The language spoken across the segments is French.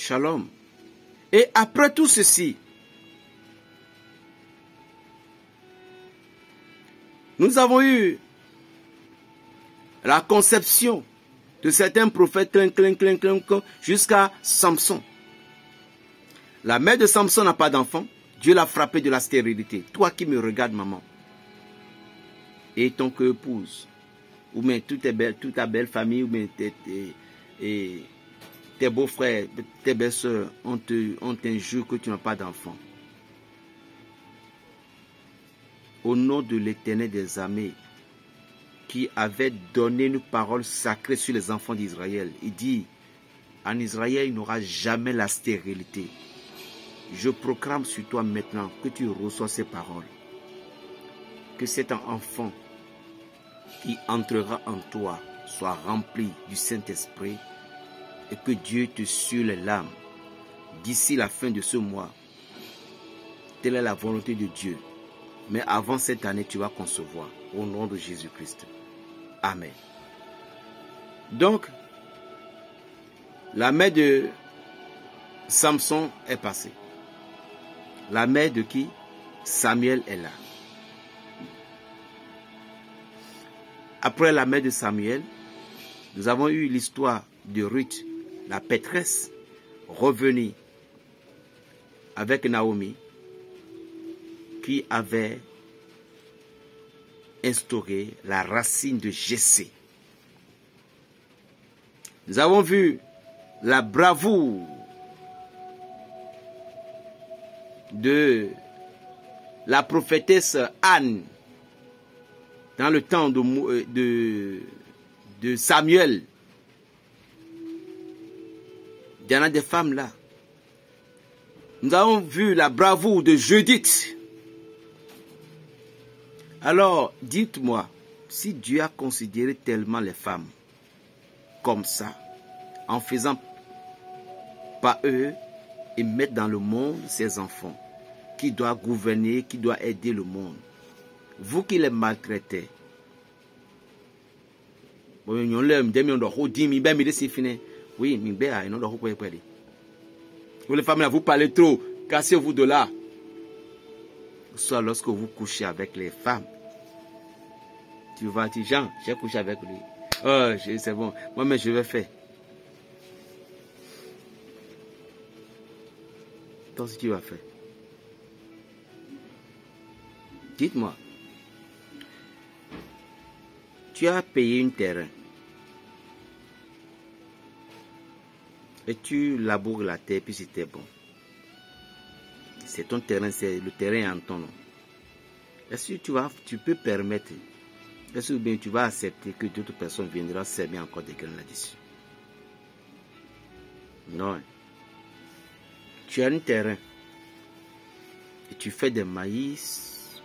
Shalom. Et après tout ceci, nous avons eu la conception de certains prophètes jusqu'à Samson. La mère de Samson n'a pas d'enfant. Dieu l'a frappé de la stérilité. Toi qui me regardes, maman, et ton épouse, ou bien toute ta belle famille, ou bien tes beaux-frères, tes belles-sœurs, on t'injure que tu n'as pas d'enfant. Au nom de l'Éternel des armées, qui avait donné une parole sacrée sur les enfants d'Israël, il dit, en Israël, il n'y aura jamais la stérilité. Je proclame sur toi maintenant que tu reçois ces paroles. Que cet enfant qui entrera en toi soit rempli du Saint-Esprit et que Dieu te suie les larmes d'ici la fin de ce mois. Telle est la volonté de Dieu. Mais avant cette année, tu vas concevoir au nom de Jésus-Christ. Amen. Donc, la mère de Samson est passée. La mère de qui? Samuel est là. Après la mère de Samuel, nous avons eu l'histoire de Ruth, la pétresse, revenue avec Naomi, qui avait instauré la racine de Jessé. Nous avons vu la bravoure de la prophétesse Anne dans le temps de Samuel. Il y en a des femmes là. Nous avons vu la bravoure de Judith. Alors, dites-moi, si Dieu a considéré tellement les femmes comme ça, en faisant pas eux et mettre dans le monde ses enfants, qui doit gouverner, qui doit aider le monde, vous qui les maltraitez, oui, les femmes là, vous parlez trop, cassez-vous de là. Soit lorsque vous couchez avec les femmes, tu vas dire, Jean, j'ai couché avec lui. Oh, c'est bon, moi-même je vais faire. Toi aussi tu vas faire. Dites-moi, tu as payé un terrain et tu laboures la terre puis c'était bon. C'est ton terrain, c'est le terrain en ton nom. Est-ce que tu peux permettre, est-ce que bien tu vas accepter que d'autres personnes viendront semer encore des graines là-dessus? Non. Tu as un terrain et tu fais des maïs,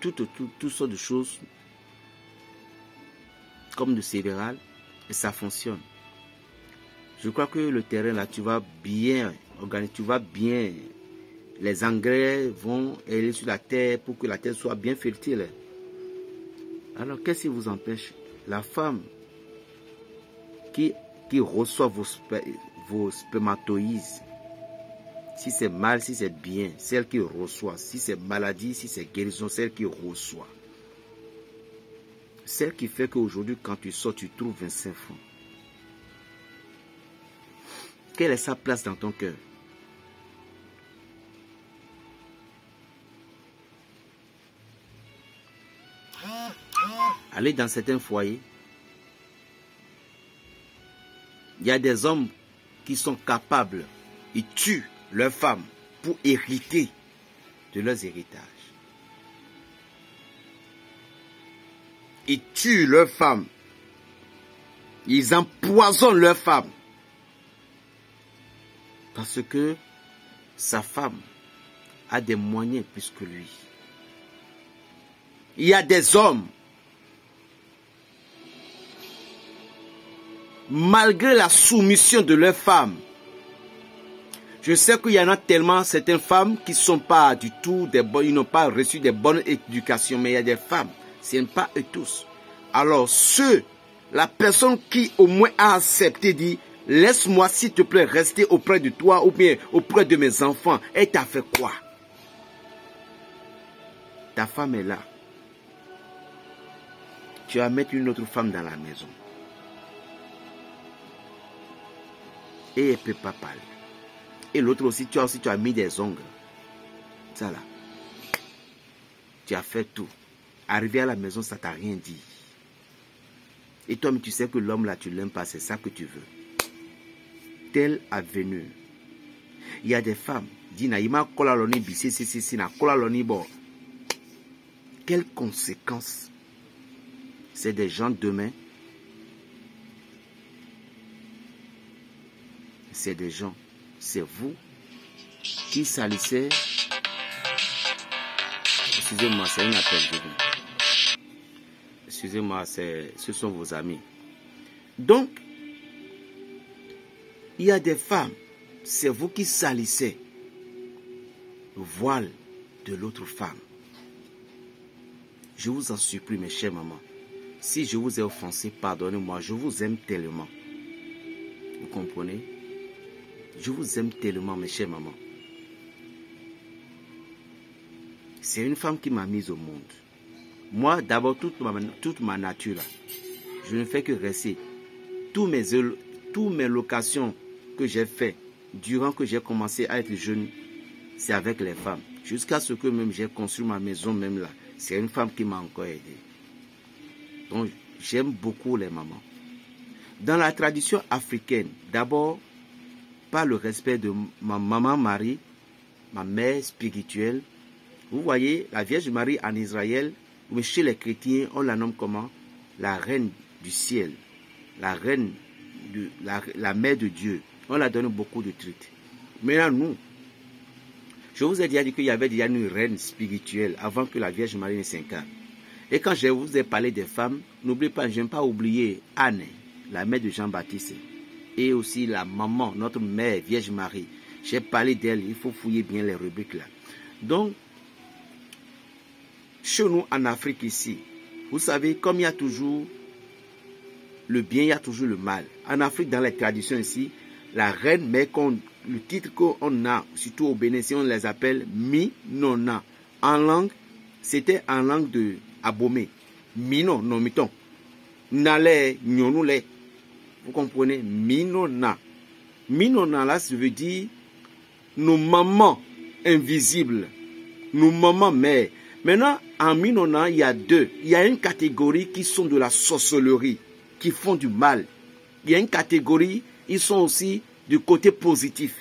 toutes sortes de choses comme de céréales et ça fonctionne. Je crois que le terrain là, tu vas bien organiser, tu vas bien. Les engrais vont aller sur la terre pour que la terre soit bien fertile. Alors qu'est-ce qui vous empêche? La femme qui reçoit vos spermatoïdes, si c'est mal, si c'est bien, celle qui reçoit, si c'est maladie, si c'est guérison, celle qui reçoit. Celle qui fait qu'aujourd'hui, quand tu sors, tu trouves 25 francs. Quelle est sa place dans ton cœur? Allez dans certains foyers, il y a des hommes qui sont capables, ils tuent leurs femmes pour hériter de leurs héritages. Ils tuent leurs femmes, ils empoisonnent leurs femmes. Parce que sa femme a des moyens plus que lui. Il y a des hommes, malgré la soumission de leurs femmes, je sais qu'il y en a tellement certaines femmes qui ne sont pas du tout des bonnes, ils n'ont pas reçu de bonnes éducations, mais il y a des femmes, ce n'est pas eux tous. Alors la personne qui au moins a accepté dit, Laisse-moi, s'il te plaît, rester auprès de toi ou bien auprès de mes enfants. Et t'as fait quoi? Ta femme est là. Tu vas mettre une autre femme dans la maison. Et elle ne peut pas parler. Et l'autre aussi, tu as mis des ongles. Ça là. Tu as fait tout. Arrivé à la maison, ça t'a rien dit. Et toi, mais tu sais que l'homme là, tu l'aimes pas, c'est ça que tu veux. Tel avenue. Il y a des femmes. Quelles conséquences? C'est des gens demain. C'est des gens. C'est vous qui salissez. Excusez-moi, c'est un appel de vie. Excusez-moi, ce sont vos amis. Donc, il y a des femmes, c'est vous qui salissez le voile de l'autre femme. Je vous en supplie, mes chères mamans. Si je vous ai offensé, pardonnez-moi, je vous aime tellement. Vous comprenez? Je vous aime tellement, mes chères mamans. C'est une femme qui m'a mise au monde. Moi, d'abord, toute ma nature, là, je ne fais que rester. Toutes mes locations que j'ai fait durant que j'ai commencé à être jeune, c'est avec les femmes. Jusqu'à ce que même j'ai construit ma maison, même là, c'est une femme qui m'a encore aidé. Donc, j'aime beaucoup les mamans. Dans la tradition africaine, d'abord, par le respect de ma maman Marie, ma mère spirituelle. Vous voyez, la Vierge Marie en Israël, mais chez les chrétiens, on la nomme comment? La reine du ciel, la reine, la mère de Dieu. On la donne beaucoup de trucs. Maintenant, nous, je vous ai déjà dit qu'il y avait déjà une reine spirituelle avant que la Vierge Marie ne s'incarne. Et quand je vous ai parlé des femmes, n'oubliez pas, je n'aime pas oublier Anne, la mère de Jean-Baptiste, et aussi la maman, notre mère, Vierge Marie. J'ai parlé d'elle, il faut fouiller bien les rubriques là. Donc, chez nous en Afrique ici, vous savez, comme il y a toujours le bien, il y a toujours le mal. En Afrique, dans les traditions ici, la reine, mais le titre qu'on a, surtout au Bénin, on les appelle Minona. En langue, c'était en langue de Abomey. Mino, non, miton. Nale, nyonule. Vous comprenez? Minona. Minona, là, ça veut dire nos mamans invisibles. Nos mamans mères. Maintenant, en Minona, il y a deux. Il y a une catégorie qui sont de la sorcellerie, qui font du mal. Il y a une catégorie, ils sont aussi du côté positif.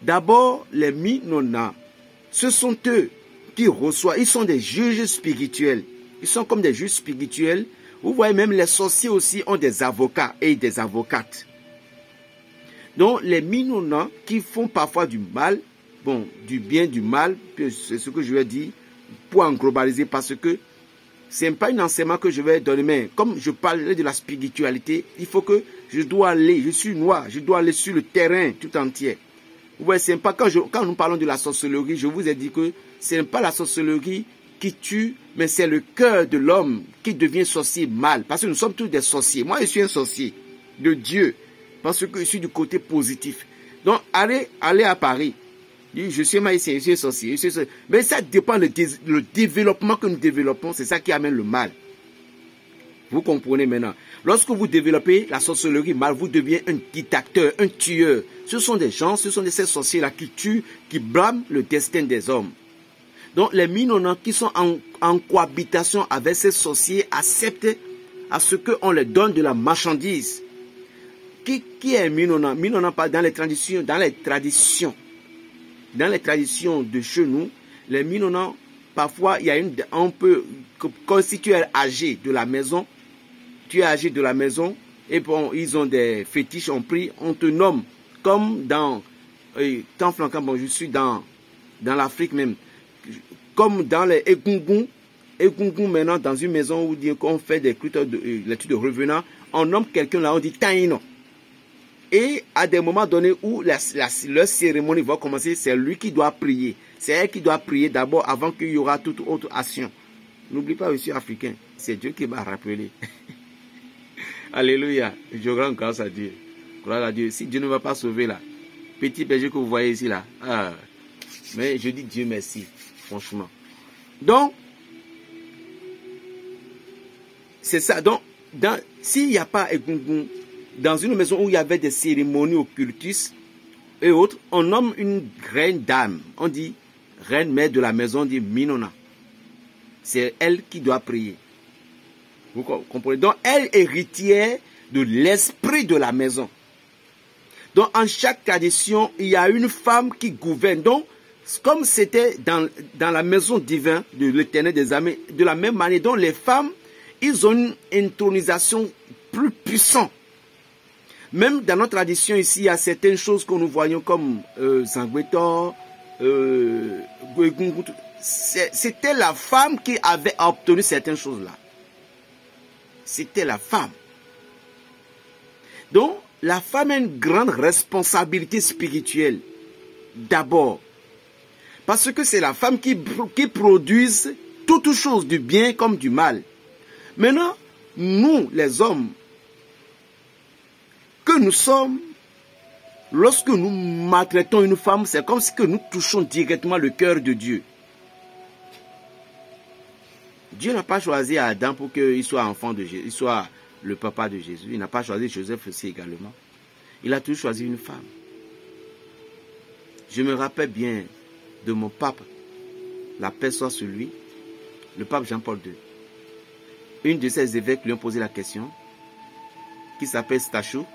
D'abord, les Minona, ce sont eux qui reçoivent, ils sont des juges spirituels. Ils sont comme des juges spirituels. Vous voyez, même les sorciers aussi ont des avocats et des avocates. Donc, les Minona qui font parfois du mal, bon, du bien, du mal, c'est ce que je vais dire, pour en globaliser, parce que ce n'est pas un enseignement que je vais donner, mais comme je parlerai de la spiritualité, il faut que je dois aller, je suis noir, je dois aller sur le terrain tout entier. Vous voyez, c'est pas quand nous parlons de la sorcellerie, je vous ai dit que ce n'est pas la sorcellerie qui tue, mais c'est le cœur de l'homme qui devient sorcier mal. Parce que nous sommes tous des sorciers. Moi, je suis un sorcier de Dieu, parce que je suis du côté positif. Donc, allez à Paris. Je suis maïsien, je suis sorcier. Mais ça dépend le développement que nous développons. C'est ça qui amène le mal. Vous comprenez maintenant. Lorsque vous développez la sorcellerie mal, vous devenez un dictateur, un tueur. Ce sont des gens, ce sont ces sorciers-là qui tuent, qui blâment le destin des hommes. Donc les Minona qui sont en cohabitation avec ces sorciers acceptent à ce qu'on leur donne de la marchandise. Qui est Minona? Minona, dans les traditions de chez nous, les Minona, parfois, on peut, si tu es âgé de la maison, et bon, ils ont des fétiches, on te nomme, comme dans, tant flanquant, bon, je suis dans l'Afrique même, comme dans les Egungun maintenant, dans une maison où on fait des cultes l'étude de revenants, on nomme quelqu'un là, on dit Taïno. Et à des moments donnés où leur cérémonie va commencer, c'est lui qui doit prier. C'est elle qui doit prier d'abord avant qu'il y aura toute autre action. N'oublie pas, je suis africain. C'est Dieu qui m'a rappelé. Alléluia. Je rends grâce à Dieu. Gloire à Dieu. Si Dieu ne va pas sauver là, petit berger que vous voyez ici là, mais je dis Dieu merci, franchement. Donc, c'est ça. Donc, s'il n'y a pas dans une maison où il y avait des cérémonies occultistes et autres, on nomme une reine dame. On dit reine mère de la maison, on dit Minona. C'est elle qui doit prier. Vous comprenez? Donc, elle est héritière de l'esprit de la maison. Donc, en chaque tradition, il y a une femme qui gouverne. Donc, comme c'était dans la maison divine de l'Éternel des armées, de la même manière, donc les femmes, ils ont une intronisation plus puissante. Même dans notre tradition ici, il y a certaines choses que nous voyons comme Zangwetor, c'était la femme qui avait obtenu certaines choses-là. C'était la femme. Donc, la femme a une grande responsabilité spirituelle. D'abord, parce que c'est la femme qui produit toutes choses, du bien comme du mal. Maintenant, nous, les hommes, que nous sommes, lorsque nous maltraitons une femme, c'est comme si que nous touchons directement le cœur de Dieu. Dieu n'a pas choisi Adam pour qu'il soit enfant de Jésus, il soit le papa de Jésus. Il n'a pas choisi Joseph aussi également. Il a toujours choisi une femme. Je me rappelle bien de mon pape, la paix soit sur lui, le pape Jean-Paul II. Une de ses évêques lui a posé la question, qui s'appelle Stachou.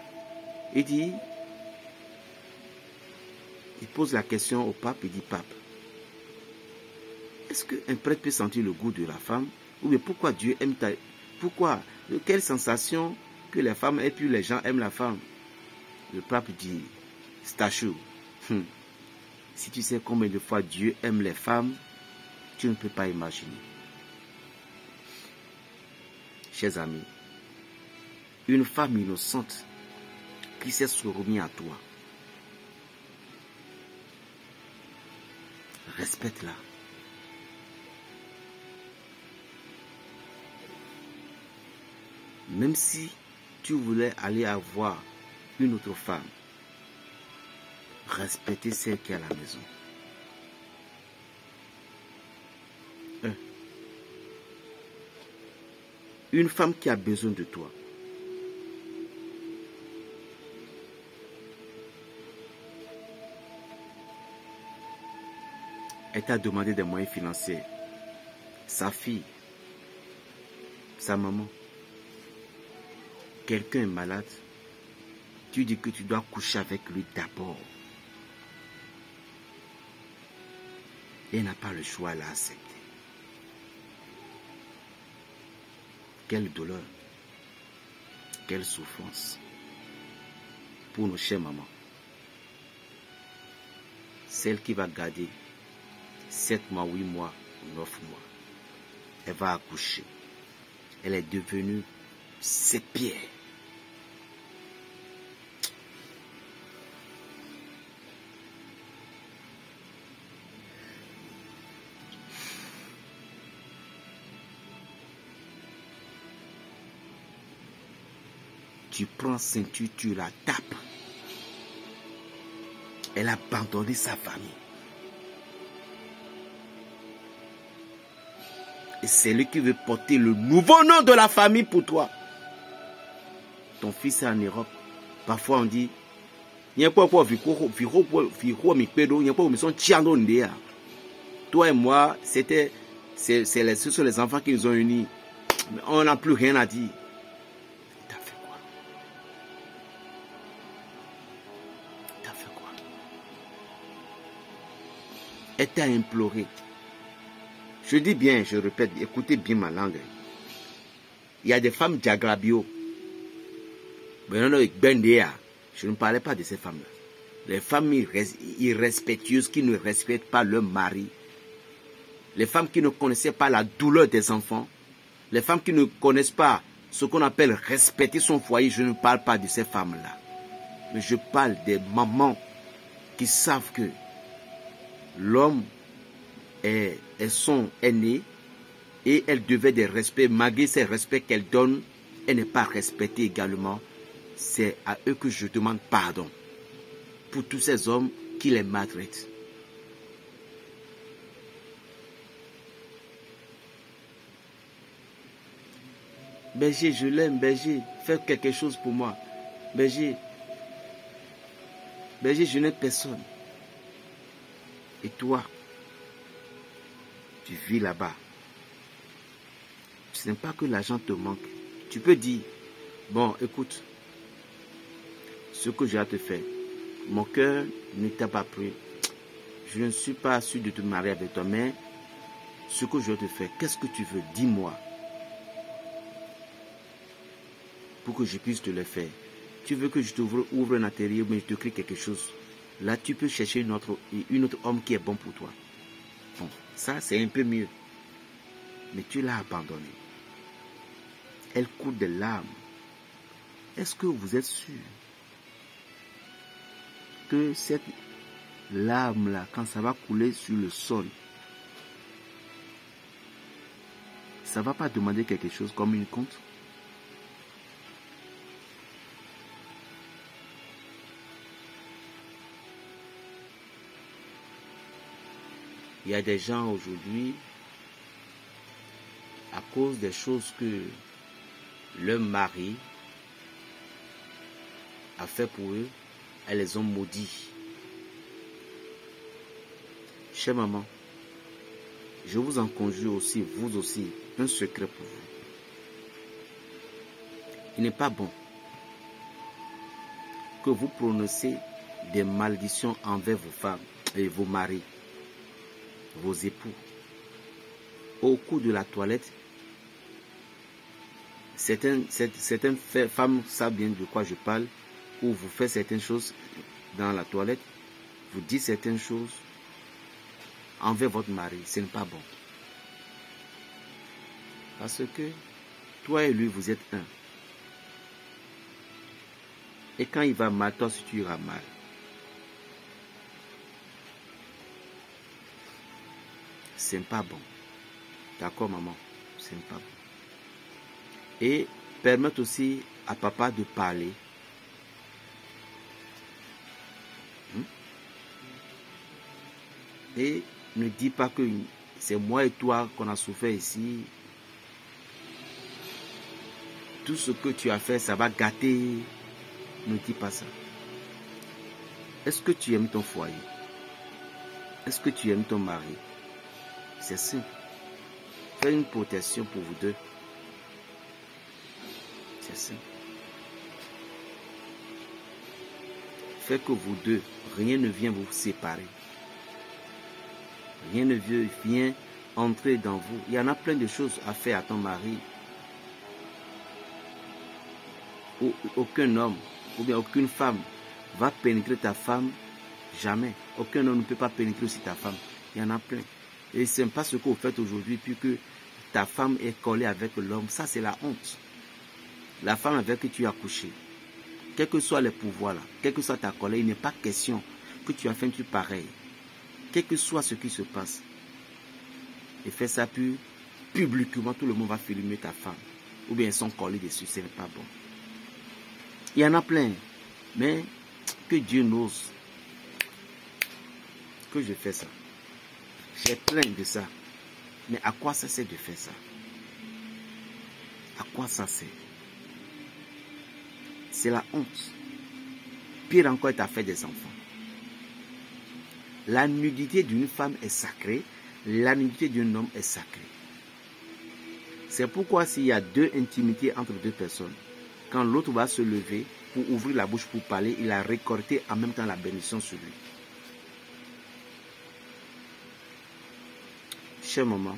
Il dit, il pose la question au pape, il dit, pape, est-ce qu'un prêtre peut sentir le goût de la femme? Ou bien pourquoi Dieu aime pourquoi? Quelle sensation que les femmes et puis les gens aiment la femme? Le pape dit, Stachou, si tu sais combien de fois Dieu aime les femmes, tu ne peux pas imaginer. Chers amis, une femme innocente qui s'est soumise à toi, respecte-la. Même si tu voulais aller avoir une autre femme, respectez celle qui est à la maison. Une femme qui a besoin de toi. Elle t'a demandé des moyens financiers. Sa fille, sa maman. Quelqu'un est malade. Tu dis que tu dois coucher avec lui d'abord. Elle n'a pas le choix, elle a accepté. Quelle douleur, quelle souffrance pour nos chères mamans. Celle qui va garder 7 mois, 8 mois, 9 mois. Elle va accoucher. Elle est devenue ses pierres. Tu prends ceinture, tu la tapes. Elle a abandonné sa famille. Et c'est lui qui veut porter le nouveau nom de la famille pour toi. Ton fils est en Europe. Parfois on dit, toi et moi, ce sont les enfants qui nous ont unis. Mais on n'a plus rien à dire. T'as fait quoi? T'as fait quoi? Elle t'a imploré. Je dis bien, je répète, écoutez bien ma langue. Il y a des femmes diagrabio. Je ne parlais pas de ces femmes-là. Les femmes irrespectueuses qui ne respectent pas leur mari. Les femmes qui ne connaissaient pas la douleur des enfants. Les femmes qui ne connaissent pas ce qu'on appelle respecter son foyer. Je ne parle pas de ces femmes-là. Mais je parle des mamans qui savent que l'homme est son aîné et elle devait des respects. Malgré ces respects qu'elle donne, elle n'est pas respectée également. c'est à eux que je demande pardon pour tous ces hommes qui les maltraitent. Berger, je l'aime, berger, fais quelque chose pour moi. Berger, je n'ai personne. Et toi, tu vis là-bas. Ce n'est pas que l'argent te manque. Tu peux dire, bon, écoute, ce que j'ai à te faire, mon cœur ne t'a pas pris. Je ne suis pas sûr de te marier avec toi, mais ce que je vais te faire, qu'est-ce que tu veux? Dis-moi. Pour que je puisse te le faire. Tu veux que je t'ouvre un atelier, mais je te crée quelque chose. Là, tu peux chercher une autre homme qui est bon pour toi. Bon, ça, c'est un peu mieux. Mais tu l'as abandonné. Elle coule des larmes. Est-ce que vous êtes sûr que cette larme-là, quand ça va couler sur le sol, ça ne va pas demander quelque chose comme une compte? Il y a des gens aujourd'hui, à cause des choses que leur mari a fait pour eux, elles les ont maudits. Chère maman, je vous en conjure aussi, vous aussi, un secret pour vous. Il n'est pas bon que vous prononcez des malédictions envers vos femmes et vos maris, vos époux. Au cours de la toilette, certaines femmes savent bien de quoi je parle, où vous faites certaines choses dans la toilette, vous dites certaines choses envers votre mari, ce n'est pas bon. Parce que toi et lui, vous êtes un. Et quand il va mal, toi aussi tu iras mal. Ce n'est pas bon. D'accord, maman? Ce n'est pas bon. Et permettre aussi à papa de parler. Et ne dis pas que c'est moi et toi qu'on a souffert ici. Tout ce que tu as fait, ça va gâter. Ne dis pas ça. Est-ce que tu aimes ton foyer? Est-ce que tu aimes ton mari? C'est simple. Fais une protection pour vous deux. C'est simple. Fais que vous deux, rien ne vient vous séparer. Rien ne vient entrer dans vous. Il y en a plein de choses à faire à ton mari. Aucun homme ou bien aucune femme va pénétrer ta femme. Jamais. Aucun homme ne peut pas pénétrer aussi ta femme. Il y en a plein. Et ce n'est pas ce que vous faites aujourd'hui, puisque ta femme est collée avec l'homme. Ça, c'est la honte. La femme avec qui tu as couché, quels que soient les pouvoirs là, quelle que soit ta colère, il n'est pas question que tu as fait un truc pareil. Quel que soit ce qui se passe. Et fais ça puis publiquement, tout le monde va filmer ta femme. Ou bien ils sont collés dessus, ce n'est pas bon. Il y en a plein. Mais que Dieu n'ose que je fais ça. J'ai plein de ça. Mais à quoi ça sert de faire ça? À quoi ça sert? C'est la honte. Pire encore, tu as fait des enfants. La nudité d'une femme est sacrée. La nudité d'un homme est sacrée. C'est pourquoi s'il y a deux intimités entre deux personnes, quand l'autre va se lever pour ouvrir la bouche pour parler, il a récolté en même temps la bénédiction sur lui. Chère maman,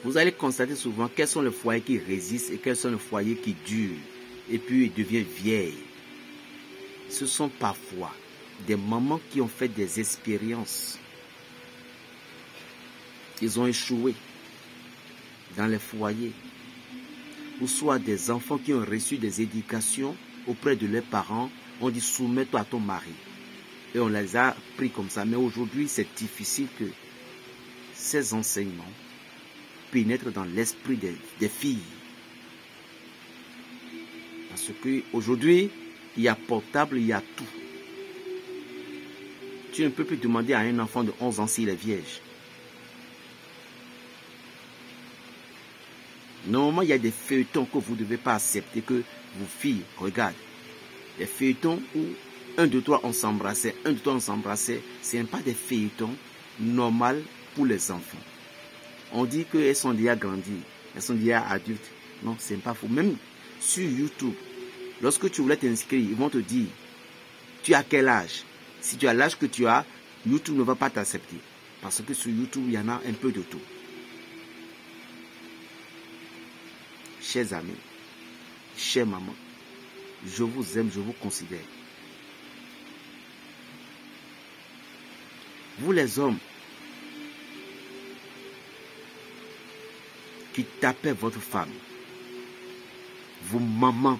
vous allez constater souvent quels sont les foyers qui résistent et quels sont les foyers qui durent et puis ils deviennent vieilles. Ce sont parfois des mamans qui ont fait des expériences. Ils ont échoué dans les foyers. Ou soit des enfants qui ont reçu des éducations auprès de leurs parents. On dit soumets-toi à ton mari. Et on les a pris comme ça. Mais aujourd'hui, c'est difficile que ces enseignements pénètrent dans l'esprit des filles. Parce qu'aujourd'hui, il y a portable, il y a tout. Tu ne peux plus demander à un enfant de 11 ans s'il est vierge. Normalement, il y a des feuilletons que vous ne devez pas accepter que vos filles regardent. Des feuilletons où 1, 2, 3, on s'embrassait, 1, 2, 3, on s'embrassait. Ce n'est pas des feuilletons normaux pour les enfants. On dit qu'elles sont déjà grandies, elles sont déjà adultes. Non, ce n'est pas faux. Même sur YouTube, lorsque tu voulais t'inscrire, ils vont te dire, tu as quel âge? Si tu as l'âge que tu as, YouTube ne va pas t'accepter. Parce que sur YouTube, il y en a un peu de tout. Chers amis, chère maman, je vous aime, je vous considère. Vous les hommes qui tapez votre femme, vos mamans,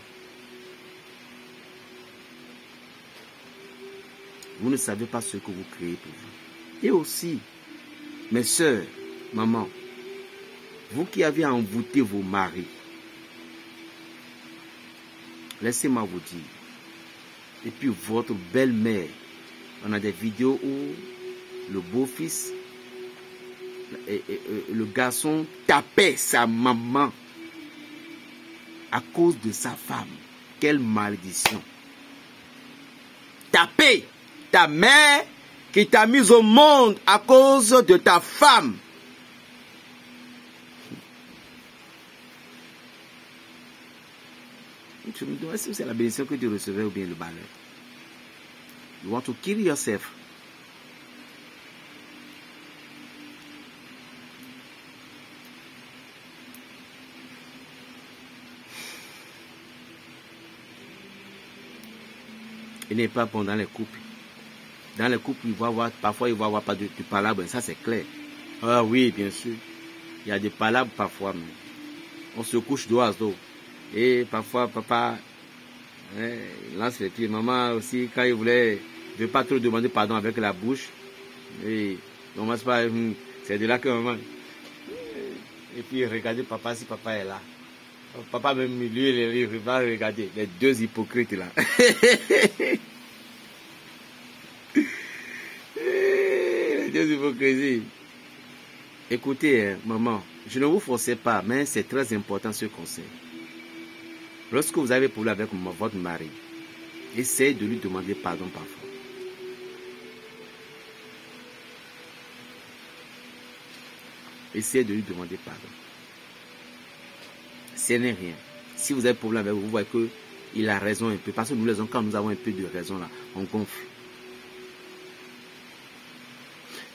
vous ne savez pas ce que vous créez pour vous. Et aussi, mes soeurs, maman, vous qui avez envoûté vos maris, laissez-moi vous dire, et puis votre belle-mère, on a des vidéos où le beau-fils, le garçon tapait sa maman à cause de sa femme. Quelle malédiction. Taper ta mère qui t'a mise au monde à cause de ta femme. Je me demande si c'est la bénédiction que tu recevais ou bien le malheur. You want to kill yourself. Il n'est pas bon dans les couples. Dans les couples, il va avoir, parfois il va y avoir pas de palabres, ça c'est clair. Ah oui, bien sûr. Il y a des palabres parfois, mais on se couche dos à dos. Et parfois, papa lance les pieds. Maman aussi, quand il voulait, je ne veux pas trop demander pardon avec la bouche. Et maman, c'est de là que maman. Et puis regardez papa si papa est là. Papa même lui, il va regarder les deux hypocrites là. Les deux hypocrites. Écoutez, maman, je ne vous force pas, mais c'est très important ce conseil. Lorsque vous avez problème avec votre mari, essayez de lui demander pardon parfois. Essayez de lui demander pardon. Ce n'est rien. Si vous avez problème avec vous, vous voyez qu'il a raison un peu. Parce que nous les hommes, quand nous avons un peu de raison là, on gonfle.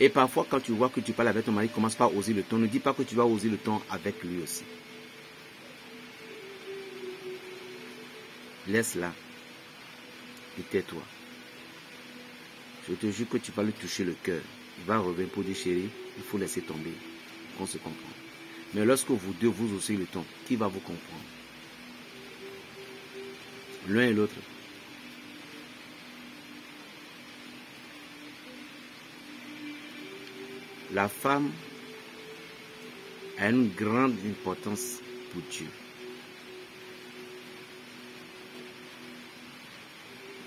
Et parfois, quand tu vois que tu parles avec ton mari, commence pas à oser le ton. Ne dis pas que tu vas oser le ton avec lui aussi. Laisse-la. Et tais-toi. Je te jure que tu vas lui toucher le cœur. Il va revenir pour dire chérie, il faut laisser tomber. On se comprend. Mais lorsque vous deux vous haussez le ton, qui va vous comprendre? L'un et l'autre. La femme a une grande importance pour Dieu.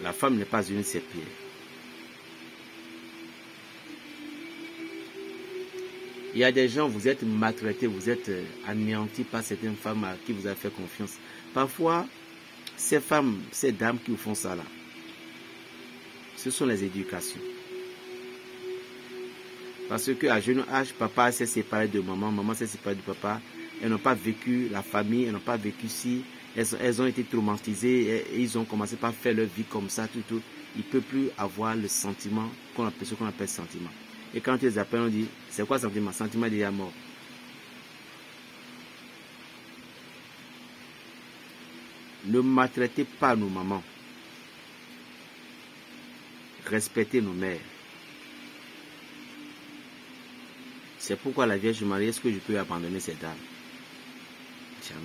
La femme n'est pas une serpillère. Il y a des gens, vous êtes maltraités, vous êtes anéantis par certaines femmes à qui vous avez fait confiance. Parfois, ces femmes, ces dames qui vous font ça là, ce sont les éducations. Parce qu'à jeune âge, papa s'est séparé de maman, maman s'est séparée de papa. Elles n'ont pas vécu la famille, elles n'ont pas vécu si. Elles ont été traumatisées et ils ont commencé par faire leur vie comme ça, tout. Ils ne peuvent plus avoir le sentiment, ce qu'on appelle sentiment. Et quand ils les appellent, on dit, c'est quoi sentiment? Sentiment est déjà mort. Ne maltraitez pas nos mamans. Respectez nos mères. C'est pourquoi la Vierge Marie, est-ce que je peux abandonner cette âme? Jamais.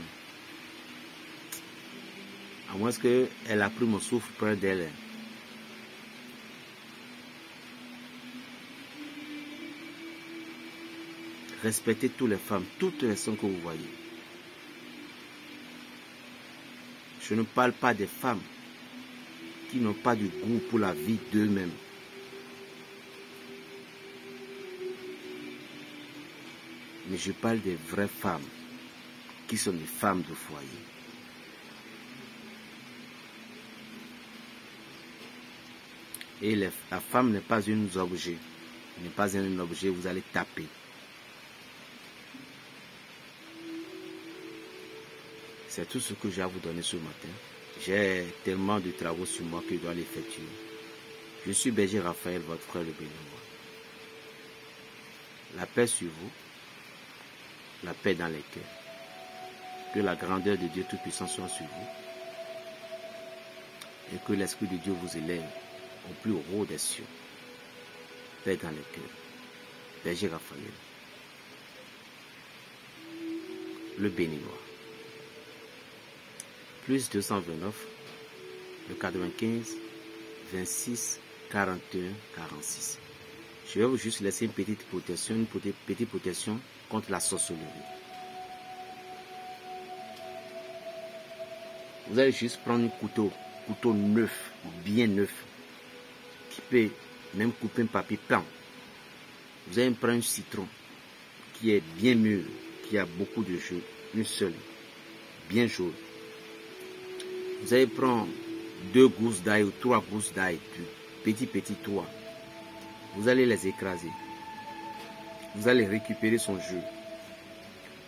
À moins qu'elle a pris mon souffle près d'elle. Respectez toutes les femmes, toutes les femmes que vous voyez. Je ne parle pas des femmes qui n'ont pas de goût pour la vie d'eux-mêmes. Mais je parle des vraies femmes qui sont des femmes de foyer. Et la femme n'est pas un objet. N'est pas un objet, vous allez taper. C'est tout ce que j'ai à vous donner ce matin. J'ai tellement de travaux sur moi que je dois l'effectuer. Je suis Berger Raphaël, votre frère le béninois. La paix sur vous, la paix dans les cœurs. Que la grandeur de Dieu Tout-Puissant soit sur vous. Et que l'Esprit de Dieu vous élève au plus haut des cieux. Paix dans les cœurs. Berger Raphaël. Le béninois. Plus 229, le 95, 26, 41, 46. Je vais vous juste laisser une petite protection contre la sorcellerie. Vous allez juste prendre un couteau neuf, bien neuf, qui peut même couper un papier peint. Vous allez prendre un citron qui est bien mûr, qui a beaucoup de jus, une seule, bien jaune. Vous allez prendre 2 gousses d'ail ou 3 gousses d'ail, petit 3. Vous allez les écraser. Vous allez récupérer son jus.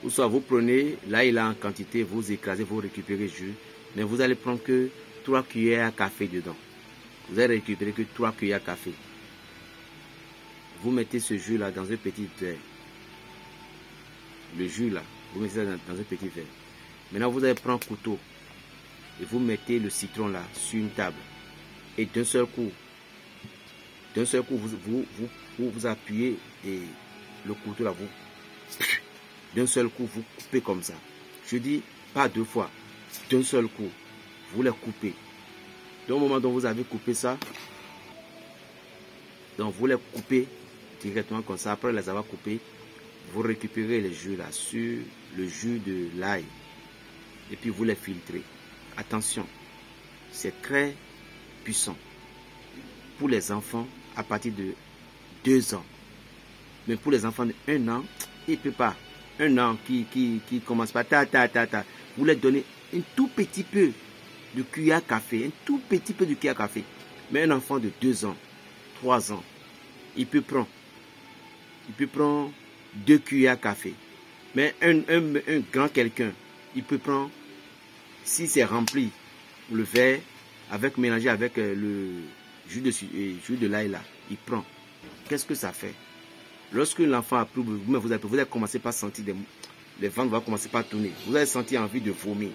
Ou soit vous prenez, là il a en quantité, vous écrasez, vous récupérez le jus. Mais vous allez prendre que 3 cuillères à café dedans. Vous allez récupérer que 3 cuillères à café. Vous mettez ce jus là dans un petit verre. Le jus là, vous mettez ça dans un petit verre. Maintenant vous allez prendre un couteau. Et vous mettez le citron là sur une table. Et d'un seul coup, vous appuyez et le couteau là, d'un seul coup, vous coupez comme ça. Je dis pas 2 fois, d'un seul coup, vous les coupez. Au moment dont vous avez coupé ça, donc vous les coupez directement comme ça. Après les avoir coupés, vous récupérez les jus là sur le jus de l'ail et puis vous les filtrez. Attention, c'est très puissant pour les enfants à partir de 2 ans. Mais pour les enfants de 1 an, il ne peut pas. 1 an qui commence par ta. Vous leur donnez un tout petit peu de cuillère à café. Un tout petit peu de cuillère à café. Mais un enfant de 2 ans, 3 ans, il peut prendre 2 cuillères à café. Mais un grand quelqu'un, il peut prendre, si c'est rempli, le verre, mélangé avec le jus de l'ail là, il prend. Qu'est-ce que ça fait? Lorsque l'enfant a pris, vous allez commencer par sentir les ventres vont commencer par tourner. Vous allez sentir envie de vomir.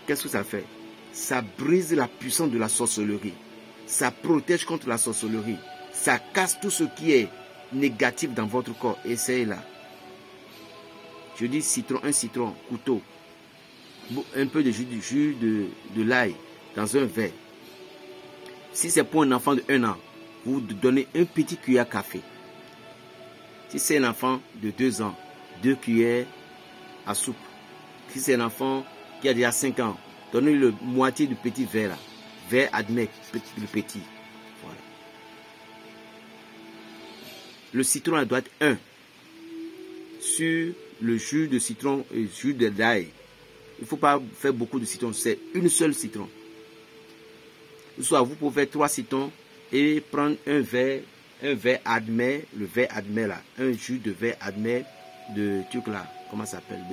Qu'est-ce que ça fait? Ça brise la puissance de la sorcellerie. Ça protège contre la sorcellerie. Ça casse tout ce qui est négatif dans votre corps. Essayez là. Je dis un citron, couteau, un peu de jus de l'ail dans un verre. Si c'est pour un enfant de 1 an, vous donnez un petit cuillère à café. Si c'est un enfant de 2 ans, 2 cuillères à soupe. Si c'est un enfant qui a déjà 5 ans, donnez le moitié du petit verre là. Verre admet le petit. Voilà. Le citron doit être 1 sur le jus de citron et jus d'ail. Il ne faut pas faire beaucoup de citron, c'est une seule citron. Soit vous pouvez faire 3 citrons et prendre un verre admet, le verre admet là, un jus de verre admet de truc là, comment ça s'appelle,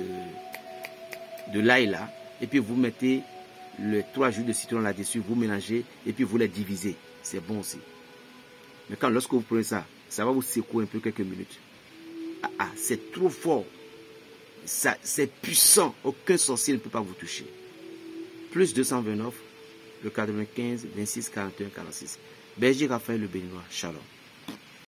de l'ail là, et puis vous mettez les 3 jus de citron là-dessus, vous mélangez et puis vous les divisez. C'est bon aussi. Mais lorsque vous prenez ça, ça va vous secouer un peu quelques minutes. C'est trop fort. C'est puissant. Aucun sorcier ne peut pas vous toucher. Plus 229, le 95, 26, 41, 46. Berger Raphaël le béninois. Shalom.